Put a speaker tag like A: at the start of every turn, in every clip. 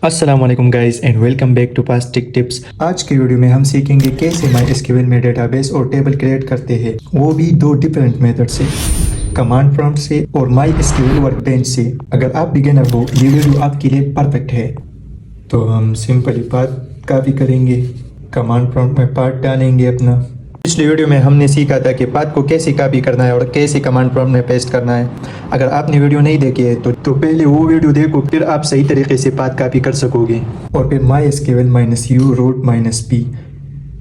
A: अस्सलामुअलैकुम guys and welcome back to past tech tips. आज की वीडियो में हम सीखेंगे कैसे MySQL में डेटाबेस और टेबल क्रिएट करते हैं, वो भी दो डिफरेंट मेथड से, कमांड प्रॉम्प्ट से और MySQL वर्कबेंच से। अगर आप बिगिनर हो ये वीडियो आपके लिए परफेक्ट है। तो हम सिंपली पाथ कॉपी करेंगे, कमांड प्रॉम्प्ट में पाथ डालेंगे अपना। पिछली वीडियो में हमने सीखा था कि पाथ को कैसे कॉपी करना है और कैसे कमांड प्रॉम्प्ट में पेस्ट करना है। अगर आपने वीडियो नहीं देखी है तो पहले वो वीडियो देखो, फिर आप सही तरीके से पाथ कॉपी कर सकोगे। और फिर MySQL -u root -p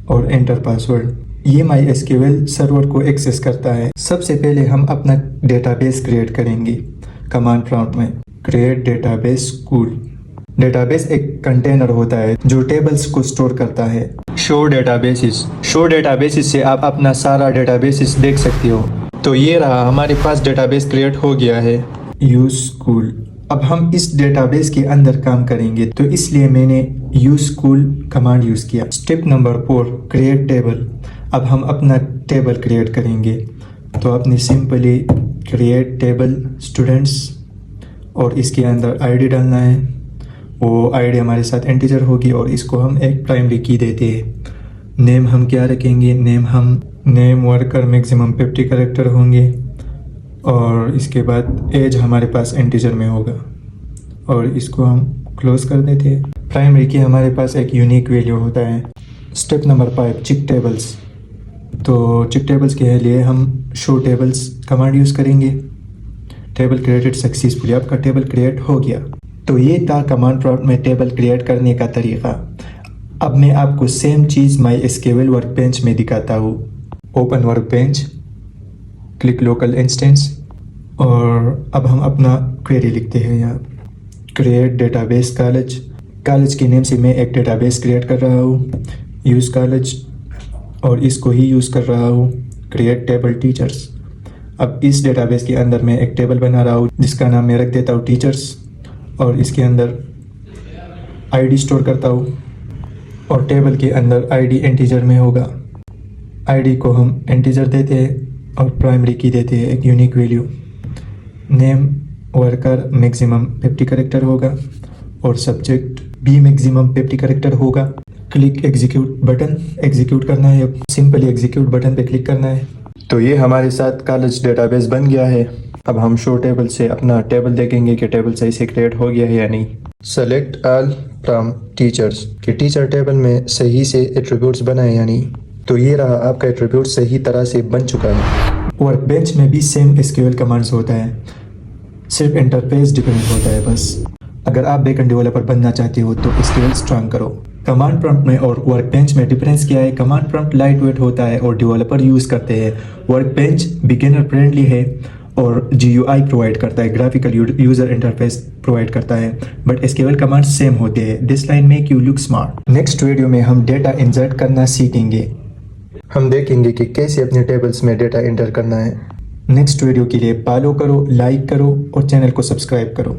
A: और एंटर पासवर्ड, ये MySQL सर्वर को एक्सेस करता है। सबसे पहले हम अपना डेटाबेस क्रिएट करेंगे। कमांड प्रॉम्प्ट में क्रिएट डेटाबेस स्कूल। डेटाबेस एक कंटेनर होता है जो टेबल्स को स्टोर करता है। शो डेटाबेसिस से आप अपना सारा डेटाबेसिस देख सकते हो। तो ये रहा, हमारे पास डेटाबेस क्रिएट हो गया है। यूज स्कूल, अब हम इस डेटाबेस के अंदर काम करेंगे तो इसलिए मैंने यूज स्कूल कमांड यूज किया। Step number 4 create table. अब हम अपना टेबल क्रिएट करेंगे। तो आपने सिंपली क्रिएट टेबल स्टूडेंट्स और इसके अंदर आईडी डालना है। वो आईडी हमारे साथ इंटीजर होगी और इसको हम एक प्राइमरी की देते हैं। नेम हम क्या रखेंगे, नेम वर्कर मैक्सिमम 50 कैरेक्टर होंगे और इसके बाद एज हमारे पास इंटीजर में होगा और इसको हम क्लोज कर देते हैं। प्राइमरी की हमारे पास एक यूनिक वैल्यू होता है। Step number 5 check tables. तो चेक टेबल्स के लिए हम शो टेबल्स कमांड यूज़ करेंगे। टेबल क्रिएटेड सक्सेसफुली, आपका टेबल क्रिएट हो गया। तो ये था कमांड प्रॉम्प्ट में टेबल क्रिएट करने का तरीका। अब मैं आपको सेम चीज़ MySQL वर्कबेंच में दिखाता हूँ। Open workbench, click local instance और अब हम अपना क्वेरी लिखते हैं यहाँ। क्रिएट डेटाबेस कॉलेज के नेम से मैं एक डेटाबेस क्रिएट कर रहा हूँ। यूज़ कॉलेज और इसको ही यूज़ कर रहा हूँ। Create table teachers. अब इस डेटाबेस के अंदर मैं एक टेबल बना रहा हूँ जिसका नाम मैं रख देता हूँ टीचर्स और इसके अंदर आईडी स्टोर करता हूँ और टेबल के अंदर आईडी इंटीजर में होगा। आईडी को हम इंटीजर देते हैं और प्राइमरी की देते हैं एक unique value. Name worker maximum 50 character होगा और सब्जेक्ट भी मैक्सिमम 50 कैरेक्टर होगा। क्लिक एग्जीक्यूट बटन, एग्जीक्यूट करना है। सिंपली एग्जीक्यूट बटन पे क्लिक करना है। तो ये हमारे साथ कॉलेज डेटाबेस बन गया है। अब हम शो टेबल से अपना टेबल देखेंगे कि टेबल सही से क्रिएट हो गया है या नहीं। सेलेक्ट ऑल फ्रॉम टीचर्स, कि टीचर टेबल में सही से एट्रीब्यूट्स बनाए या नहीं। तो ये रहा, आपका एट्रीब्यूट सही तरह से बन चुका है। वर्कबेंच में भी सेम SQL कमांड्स होता है, सिर्फ इंटरफेस डिफरेंट होता है बस। अगर आप बैकएंड डेवलपर बनना चाहते हो तो SQL स्ट्रॉन्ग करो। कमांड प्रॉम्प्ट में और वर्कबेंच में डिफरेंस क्या है? कमांड प्रॉम्प्ट लाइट वेट होता है और डेवलपर यूज़ करते हैं। वर्कबेंच बिगिनर फ्रेंडली है और GUI प्रोवाइड करता है, ग्राफिकल यूजर इंटरफेस प्रोवाइड करता है। बट SQL कमांड सेम होते हैं। This line make you look smart. Next video में हम डेटा इंसर्ट करना सीखेंगे। हम देखेंगे कि कैसे अपने टेबल्स में डेटा एंटर करना है। नेक्स्ट वीडियो के लिए फॉलो करो, लाइक करो और चैनल को सब्सक्राइब करो।